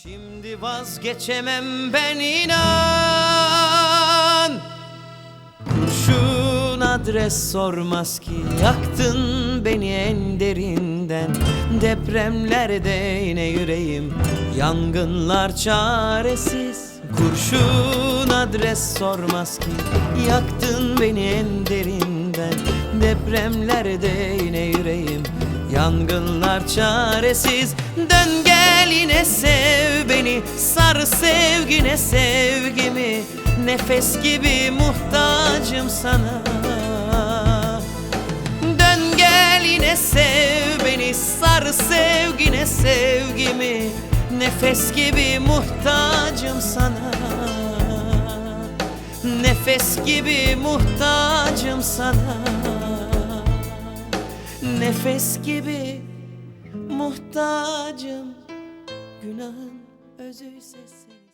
Şimdi vazgeçemem ben inan. Kurşun adres sormaz ki, yaktın beni en derinden. Depremlerde yine yüreğim, yangınlar çaresiz. Kurşun adres sormaz ki, yaktın beni en derinden. Depremlerde yine yüreğim, yangınlar çaresiz. Dön gel yine sev beni, sar sevgine sevgimi. Nefes gibi muhtacım sana. Dön gel yine sev beni, sar sevgine sevgimi. Nefes gibi muhtacım sana. Nefes gibi muhtacım sana. Nefes gibi muhtacım. Günahın özüyse senin.